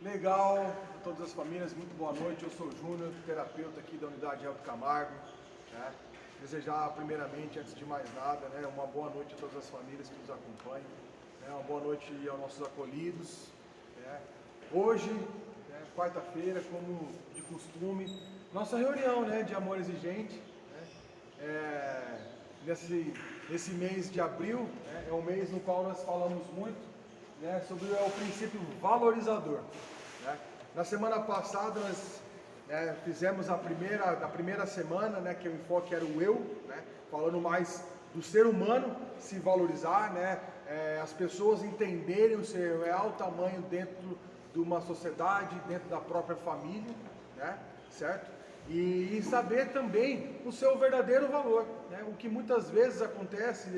Legal, a todas as famílias, muito boa noite. Eu sou o Júnior, terapeuta aqui da unidade Alto Camargo. Né? Desejar primeiramente, antes de mais nada, né, uma boa noite a todas as famílias que nos acompanham. Né? Uma boa noite aos nossos acolhidos. Né? Hoje, né, quarta-feira, como de costume, nossa reunião, né, de amor exigente. Né? Nesse mês de abril, né, é um mês no qual nós falamos muito, né, sobre o princípio valorizador. Né? Na semana passada nós, né, fizemos a primeira semana, né, que o enfoque era o eu, né, falando mais do ser humano se valorizar, né, as pessoas entenderem o seu real tamanho dentro de uma sociedade, dentro da própria família, né, certo? E saber também o seu verdadeiro valor, né? O que muitas vezes acontece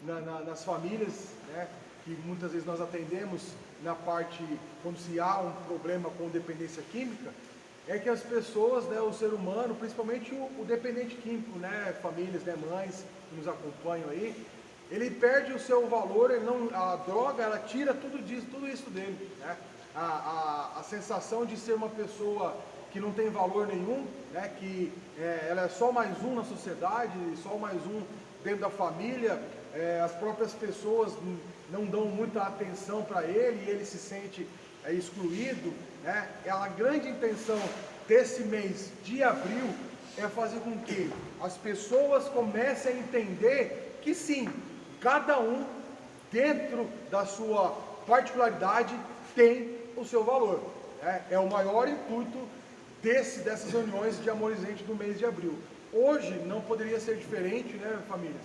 nas famílias, né? Que muitas vezes nós atendemos na parte, quando se há um problema com dependência química, é que as pessoas, né, o ser humano, principalmente o dependente químico, né, famílias, né, mães que nos acompanham aí, ele perde o seu valor, a droga, ela tira tudo isso dele, né? A sensação de ser uma pessoa que não tem valor nenhum, né, que ela é só mais um na sociedade, só mais um dentro da família, as próprias pessoas não dão muita atenção para ele e ele se sente excluído, né? A grande intenção desse mês de abril é fazer com que as pessoas comecem a entender que sim, cada um dentro da sua particularidade tem o seu valor, né? É o maior intuito dessas reuniões de amor exigente do mês de abril. Hoje não poderia ser diferente, né, famílias?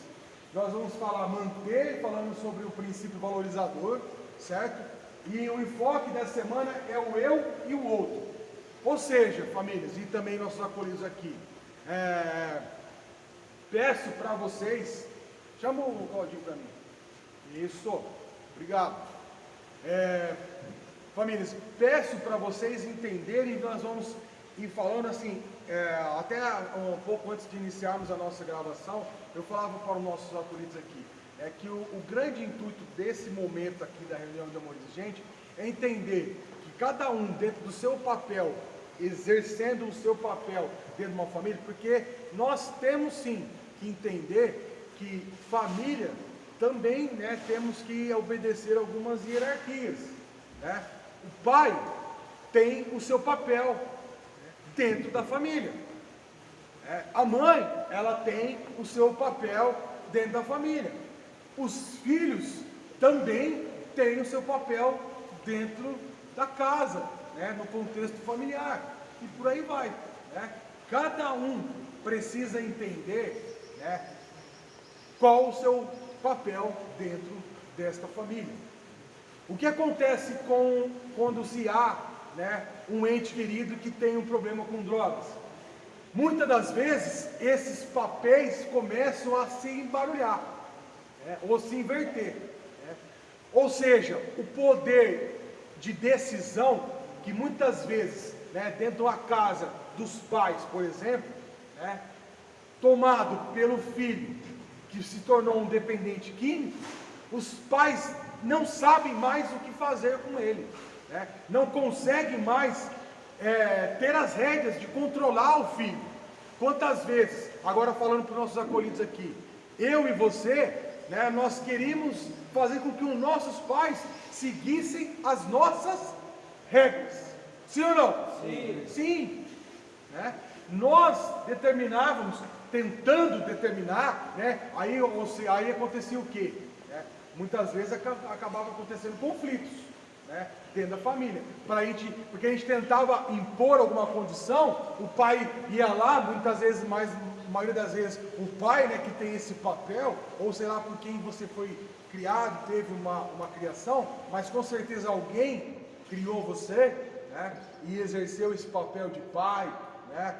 Nós vamos falando sobre o princípio valorizador, certo? E o enfoque dessa semana é o eu e o outro. Ou seja, famílias, e também nossos acolhidos aqui, peço para vocês, chama o Claudinho para mim. Isso, obrigado. Famílias, peço para vocês entenderem, nós vamos ir falando assim, até um pouco antes de iniciarmos a nossa gravação, eu falava para os nossos acolhidos aqui, que o grande intuito desse momento aqui da reunião de amor exigente é entender que cada um dentro do seu papel, exercendo o seu papel dentro de uma família, porque nós temos sim que entender que família também, né, temos que obedecer algumas hierarquias, né? O pai tem o seu papel dentro da família. A mãe, ela tem o seu papel dentro da família. Os filhos também têm o seu papel dentro da casa, né, no contexto familiar. E por aí vai, né? Cada um precisa entender, né, qual o seu papel dentro desta família. O que acontece quando se há, né, um ente querido que tem um problema com drogas? Muitas das vezes, esses papéis começam a se embaralhar, né, ou se inverter. Né? Ou seja, o poder de decisão, que muitas vezes, né, dentro de uma casa dos pais, por exemplo, né, tomado pelo filho que se tornou um dependente químico, os pais não sabem mais o que fazer com ele, né? Não conseguem mais ter as rédeas de controlar o filho. Quantas vezes, agora falando para os nossos acolhidos aqui, eu e você, né, nós queríamos fazer com que os nossos pais seguissem as nossas regras, sim ou não? Sim. Sim, né? Nós determinávamos, tentando determinar, né? Aí acontecia o quê? Muitas vezes acabava acontecendo conflitos, né, dentro da família, porque a gente tentava impor alguma condição, o pai ia lá, muitas vezes, a maioria das vezes, o pai, né, que tem esse papel, ou sei lá por quem você foi criado, teve uma criação, mas com certeza alguém criou você, né, e exerceu esse papel de pai, né,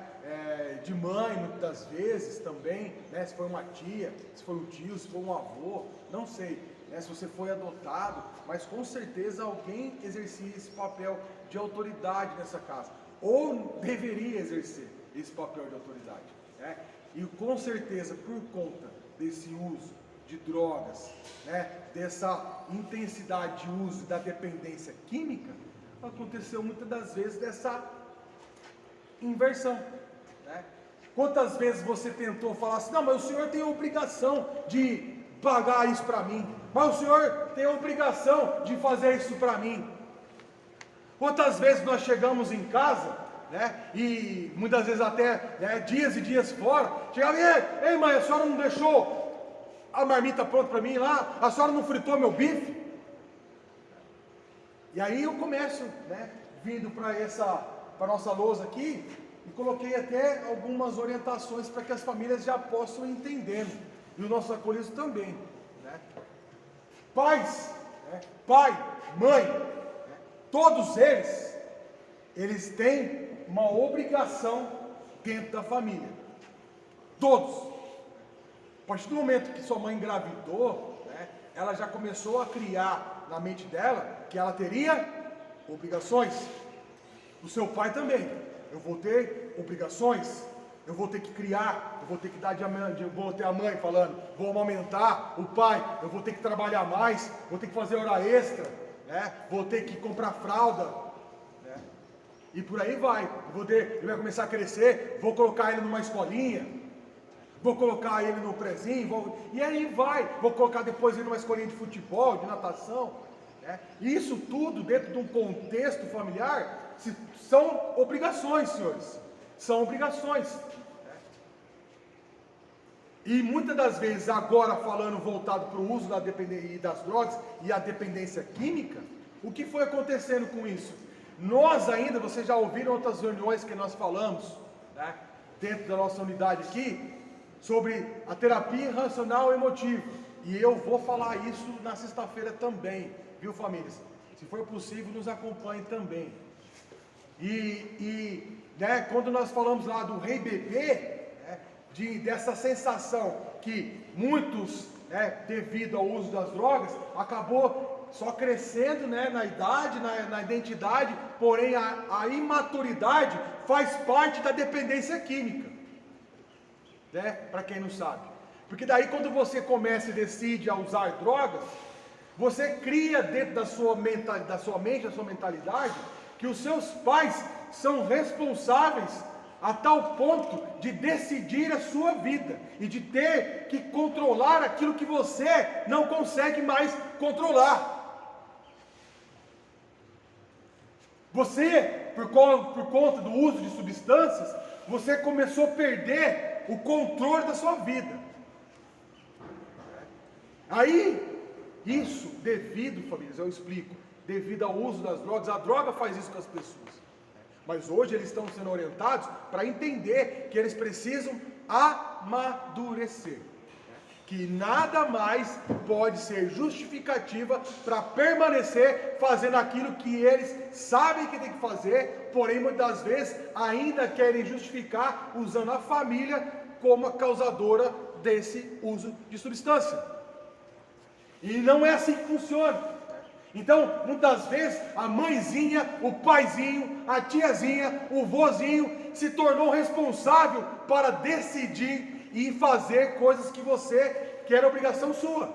de mãe, muitas das vezes também, né, se foi uma tia, se foi um tio, se foi um avô, não sei. Se você foi adotado, mas com certeza alguém exercia esse papel de autoridade nessa casa, ou deveria exercer esse papel de autoridade, né? E com certeza, por conta desse uso de drogas, né, dessa intensidade de uso da dependência química, aconteceu muitas das vezes dessa inversão, né? Quantas vezes você tentou falar assim, não, mas o senhor tem a obrigação de pagar isso para mim, mas o senhor tem a obrigação de fazer isso para mim. Quantas vezes nós chegamos em casa, né, e muitas vezes até, né, dias e dias fora, chegava e, ei mãe, a senhora não deixou a marmita pronta para mim lá, a senhora não fritou meu bife? E aí eu começo, né, vindo para a nossa lousa aqui, e coloquei até algumas orientações para que as famílias já possam entender, e os nossos acolhidos também, né? Pais, né, pai, mãe, né, todos eles têm uma obrigação dentro da família, todos. A partir do momento que sua mãe engravidou, né, ela já começou a criar na mente dela que ela teria obrigações. O seu pai também. Eu vou ter obrigações, eu vou ter que criar, eu vou ter que dar vou ter a mãe falando, vou amamentar, o pai, eu vou ter que trabalhar mais, vou ter que fazer hora extra, né? Vou ter que comprar fralda, né? E por aí vai. Ele vai começar a crescer, vou colocar ele numa escolinha, vou colocar ele no prezinho, e aí vai, vou colocar depois ele numa escolinha de futebol, de natação, né? Isso tudo dentro de um contexto familiar são obrigações, senhores, são obrigações. E muitas das vezes, agora falando voltado para o uso das drogas e a dependência química, o que foi acontecendo com isso? Nós ainda, vocês já ouviram outras reuniões que nós falamos, né, dentro da nossa unidade aqui, sobre a terapia racional emotiva, e eu vou falar isso na sexta-feira também, viu, famílias? Se for possível, nos acompanhem também. Né, quando nós falamos lá do rei bebê, né, dessa sensação que muitos, né, devido ao uso das drogas, acabou só crescendo, né, na idade, na identidade, porém a imaturidade faz parte da dependência química, né, para quem não sabe. Porque daí quando você começa e decide a usar drogas, você cria dentro da sua mente, da sua mentalidade, que os seus pais são responsáveis a tal ponto de decidir a sua vida e de ter que controlar aquilo que você não consegue mais controlar. Você, por conta do uso de substâncias, você começou a perder o controle da sua vida. Aí, isso devido, famílias, eu explico, devido ao uso das drogas, a droga faz isso com as pessoas. Mas hoje eles estão sendo orientados para entender que eles precisam amadurecer. Que nada mais pode ser justificativa para permanecer fazendo aquilo que eles sabem que tem que fazer, porém muitas vezes ainda querem justificar usando a família como a causadora desse uso de substância. E não é assim que funciona. Então, muitas vezes, a mãezinha, o paizinho, a tiazinha, o vozinho se tornou responsável para decidir e fazer coisas que era obrigação sua.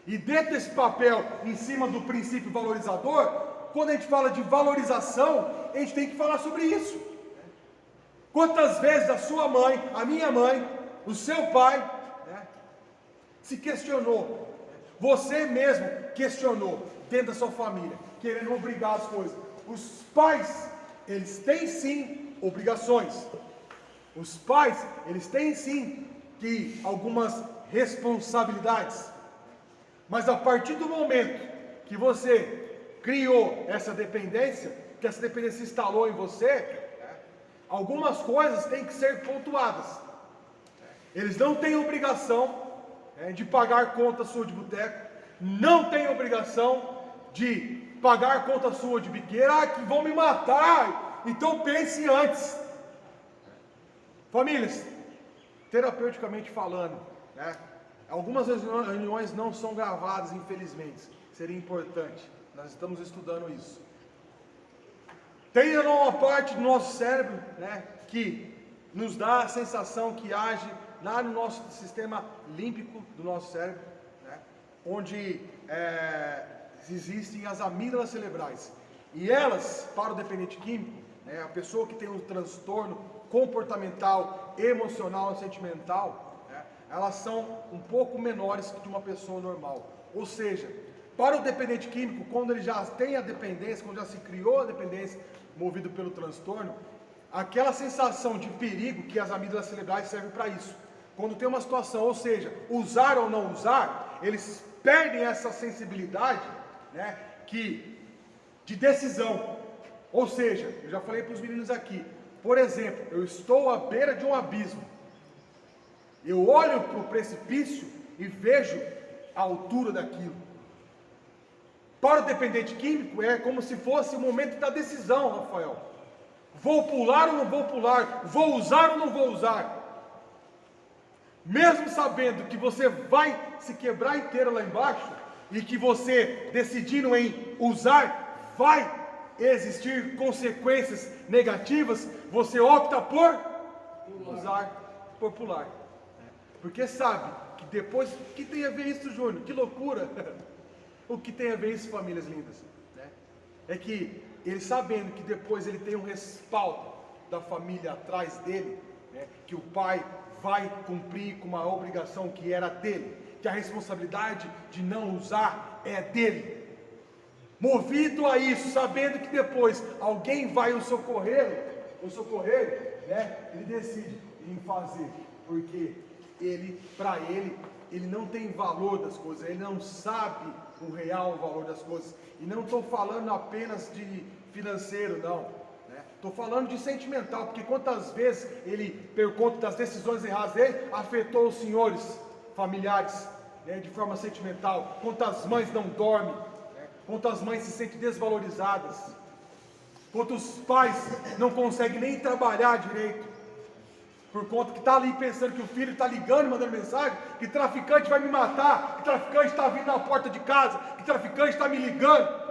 E dentro desse papel, em cima do princípio valorizador, quando a gente fala de valorização, a gente tem que falar sobre isso. Quantas vezes a sua mãe, a minha mãe, o seu pai, né, se questionou? Você mesmo questionou dentro da sua família, querendo obrigar as coisas. Os pais, eles têm sim obrigações. Os pais, eles têm sim algumas responsabilidades. Mas a partir do momento que você criou essa dependência, que essa dependência se instalou em você, algumas coisas têm que ser pontuadas. Eles não têm obrigação de pagar conta sua de boteco, não tem obrigação de pagar conta sua de biqueira, que vão me matar, então pense antes. Famílias, terapeuticamente falando, né, algumas reuniões não são gravadas, infelizmente, seria importante, nós estamos estudando isso. Tem uma parte do nosso cérebro, né, que nos dá a sensação que age lá no nosso sistema límbico do nosso cérebro, né, onde existem as amígdalas cerebrais. E elas, para o dependente químico, né, a pessoa que tem um transtorno comportamental, emocional e sentimental, né, elas são um pouco menores que de uma pessoa normal. Ou seja, para o dependente químico, quando ele já tem a dependência, quando já se criou a dependência movido pelo transtorno, aquela sensação de perigo que as amígdalas cerebrais servem para isso. Quando tem uma situação, ou seja, usar ou não usar, eles perdem essa sensibilidade, né, de decisão. Ou seja, eu já falei para os meninos aqui, por exemplo, eu estou à beira de um abismo. Eu olho para o precipício e vejo a altura daquilo. Para o dependente químico é como se fosse o momento da decisão, Rafael. Vou pular ou não vou pular? Vou usar ou não vou usar? Mesmo sabendo que você vai se quebrar inteiro lá embaixo e que você decidindo em usar, vai existir consequências negativas, você opta por usar, por pular. Porque sabe que depois, o que tem a ver isso, Júnior? Que loucura! O que tem a ver isso, famílias lindas? É que ele sabendo que depois ele tem um respaldo da família atrás dele, que o pai vai cumprir com uma obrigação que era dele, que a responsabilidade de não usar é dele. Movido a isso, sabendo que depois alguém vai o socorrer, ele decide em fazer, porque para ele não tem valor das coisas, ele não sabe o real valor das coisas. E não estou falando apenas de financeiro, não. Estou falando de sentimental, porque quantas vezes ele, por conta das decisões erradas dele, afetou os senhores familiares, de forma sentimental. Quantas mães não dormem, quantas mães se sentem desvalorizadas, quantos pais não conseguem nem trabalhar direito, por conta que está ali pensando que o filho está ligando, mandando mensagem, que traficante vai me matar, que traficante está vindo na porta de casa, que traficante está me ligando.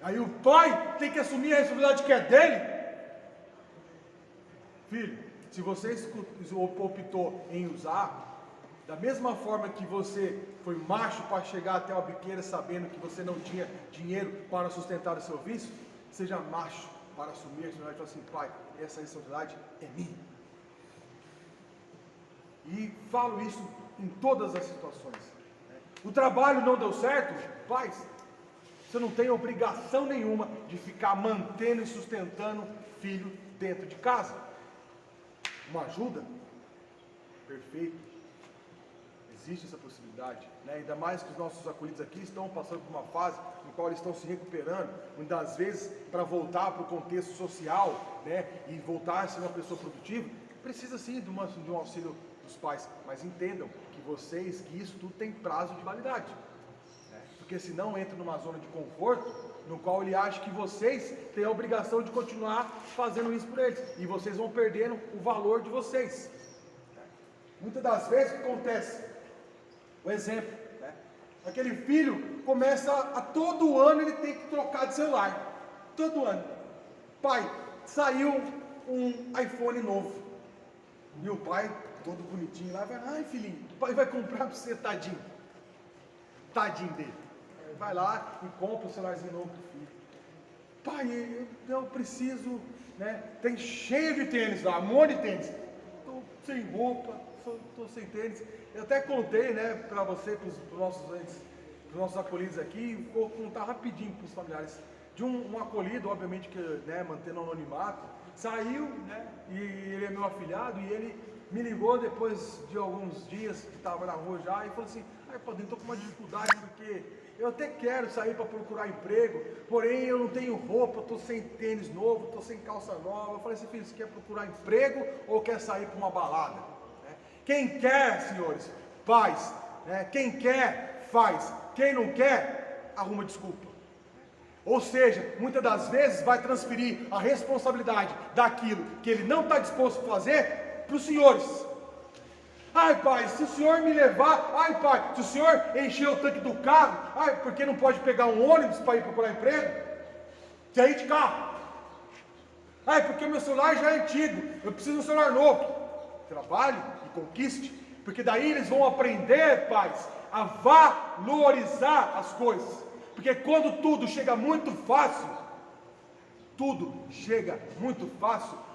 Aí o pai tem que assumir a responsabilidade que é dele. Filho, se você optou em usar, da mesma forma que você foi macho para chegar até uma biqueira sabendo que você não tinha dinheiro para sustentar o seu vício, seja macho para assumir a responsabilidade e falar assim: pai, essa responsabilidade é minha. E falo isso em todas as situações. O trabalho não deu certo? Pais, você não tem obrigação nenhuma de ficar mantendo e sustentando filho dentro de casa. Uma ajuda? Perfeito. Existe essa possibilidade, ainda mais que os nossos acolhidos aqui estão passando por uma fase no qual eles estão se recuperando, muitas vezes para voltar para o contexto social, e voltar a ser uma pessoa produtiva, precisa sim de um auxílio dos pais, mas entendam que isso tudo tem prazo de validade, porque senão entra numa zona de conforto, no qual ele acha que vocês têm a obrigação de continuar fazendo isso por eles, e vocês vão perdendo o valor de vocês. Muitas das vezes o que acontece? O exemplo, aquele filho começa a todo ano ele tem que trocar de celular, todo ano. Pai, saiu um iPhone novo, e o pai, todo bonitinho lá, vai: ai filhinho, o pai vai comprar para você, tadinho dele. Vai lá e compra o celularzinho novo pro filho. Pai, eu preciso, tem cheio de tênis lá, um monte de tênis. Estou sem roupa, estou sem tênis. Eu até contei, para você, para os nossos acolhidos aqui, vou contar rapidinho para os familiares. De um acolhido, obviamente que, mantendo o anonimato, saiu, e ele é meu afilhado, e ele me ligou depois de alguns dias que estava na rua já, e falou assim: ai, padrinho, estou com uma dificuldade porque eu até quero sair para procurar emprego, porém eu não tenho roupa, estou sem tênis novo, estou sem calça nova. Eu falei assim: filho, você quer procurar emprego ou quer sair para uma balada? Quem quer, senhores, faz, quem quer, faz, quem não quer, arruma desculpa. Ou seja, muitas das vezes vai transferir a responsabilidade daquilo que ele não está disposto a fazer para os senhores. Ai pai, se o senhor me levar, ai pai, se o senhor encher o tanque do carro, ai, por que não pode pegar um ônibus para ir procurar emprego? Quer ir de carro? Ai, porque meu celular já é antigo, eu preciso de um celular novo. Trabalhe e conquiste, porque daí eles vão aprender, pais, a valorizar as coisas. Porque quando tudo chega muito fácil,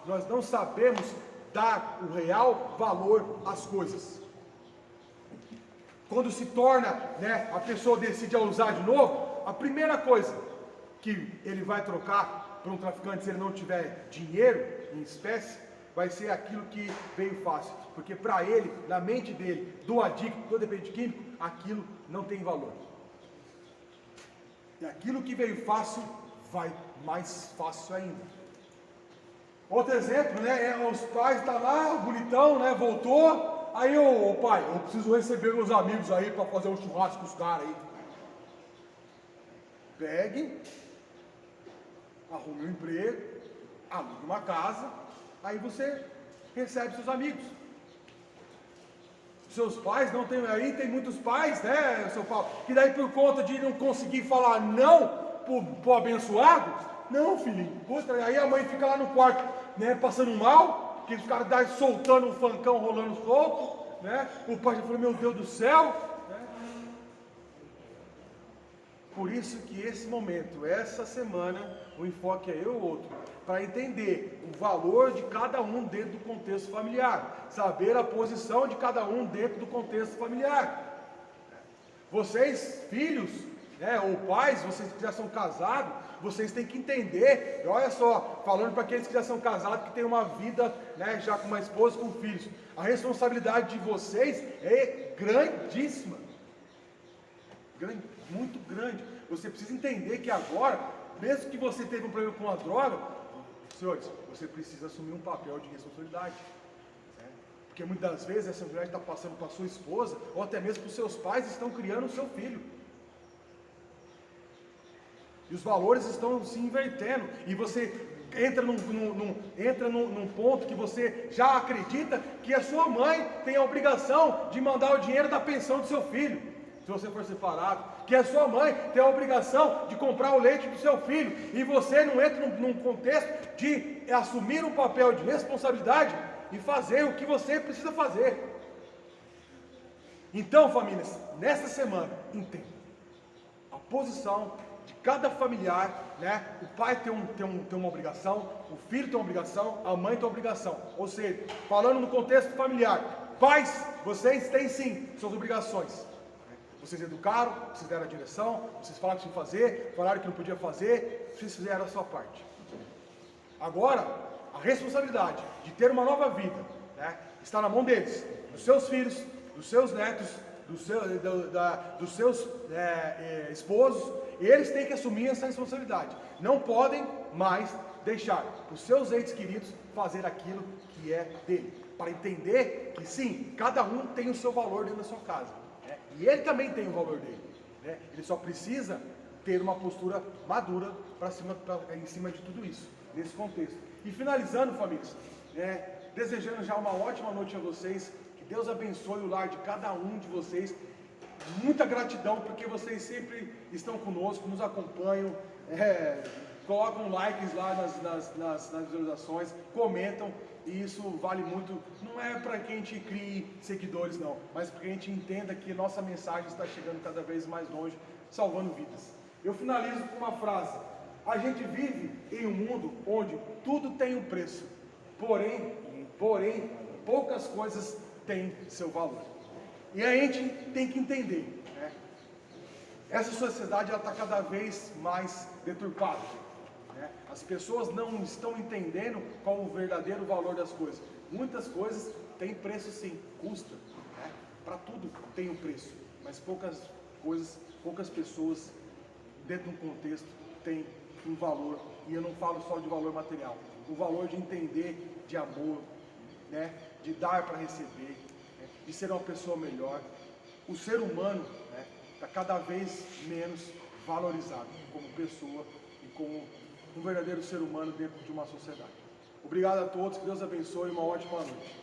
nós não sabemos dar o real valor às coisas. Quando se torna, a pessoa decide usar de novo, a primeira coisa que ele vai trocar para um traficante, se ele não tiver dinheiro em espécie, vai ser aquilo que veio fácil. Porque para ele, na mente dele, do adicto, do dependente químico, aquilo não tem valor. E aquilo que veio fácil, vai mais fácil ainda. Outro exemplo, os pais estão lá, bonitão, voltou, aí ô pai, eu preciso receber meus amigos aí para fazer um churrasco com os caras aí. Pegue, arrume um emprego, alugue uma casa, aí você recebe seus amigos. Seus pais não tem, aí tem muitos pais, seu Paulo, que daí por conta de não conseguir falar não pro abençoado, não filhinho, puta, aí a mãe fica lá no quarto, passando mal, que os caras daí soltando um funkão rolando solto, o pai já falou, meu Deus do céu, Por isso que esse momento, essa semana, o enfoque é eu ou outro, para entender o valor de cada um dentro do contexto familiar, saber a posição de cada um dentro do contexto familiar. Vocês, filhos, ou pais, vocês que já são casados, vocês têm que entender, olha só, falando para aqueles que já são casados, que têm uma vida, já com uma esposa, com filhos, a responsabilidade de vocês é grandíssima, muito grande. Você precisa entender que agora, mesmo que você teve um problema com a droga, senhores, você precisa assumir um papel de responsabilidade. Porque muitas das vezes essa responsabilidade está passando para a sua esposa, ou até mesmo para os seus pais que estão criando o seu filho. E os valores estão se invertendo. E você entra num ponto que você já acredita que a sua mãe tem a obrigação de mandar o dinheiro da pensão do seu filho, se você for separado. Que a sua mãe tem a obrigação de comprar o leite do seu filho. E você não entra num contexto de assumir um papel de responsabilidade e fazer o que você precisa fazer. Então, famílias, nesta semana, entenda a posição de cada familiar, O pai tem uma obrigação, o filho tem uma obrigação, a mãe tem uma obrigação. Ou seja, falando no contexto familiar, pais, vocês têm sim suas obrigações. Vocês educaram, vocês deram a direção, vocês falaram que tinham que fazer, falaram que não podia fazer, vocês fizeram a sua parte. Agora, a responsabilidade de ter uma nova vida, está na mão deles, dos seus filhos, dos seus netos, dos seus esposos. Eles têm que assumir essa responsabilidade. Não podem mais deixar os seus entes queridos fazer aquilo que é dele. Para entender que sim, cada um tem o seu valor dentro da sua casa. E ele também tem o valor dele. Ele só precisa ter uma postura madura em cima de tudo isso, nesse contexto. E finalizando, famílias, desejando já uma ótima noite a vocês, que Deus abençoe o lar de cada um de vocês. Muita gratidão, porque vocês sempre estão conosco, nos acompanham, colocam likes lá nas visualizações, comentam, e isso vale muito. Não é para que a gente crie seguidores não, mas para que a gente entenda que nossa mensagem está chegando cada vez mais longe, salvando vidas. Eu finalizo com uma frase: a gente vive em um mundo onde tudo tem um preço, porém, poucas coisas têm seu valor. E a gente tem que entender, essa sociedade está cada vez mais deturpada. As pessoas não estão entendendo qual o verdadeiro valor das coisas. Muitas coisas têm preço sim, custa. Para tudo tem um preço, mas poucas pessoas dentro de um contexto têm um valor. E eu não falo só de valor material, o valor de entender, de amor, de dar para receber, de ser uma pessoa melhor. O ser humano está cada vez menos valorizado como pessoa e como um verdadeiro ser humano dentro de uma sociedade. Obrigado a todos, que Deus abençoe e uma ótima noite.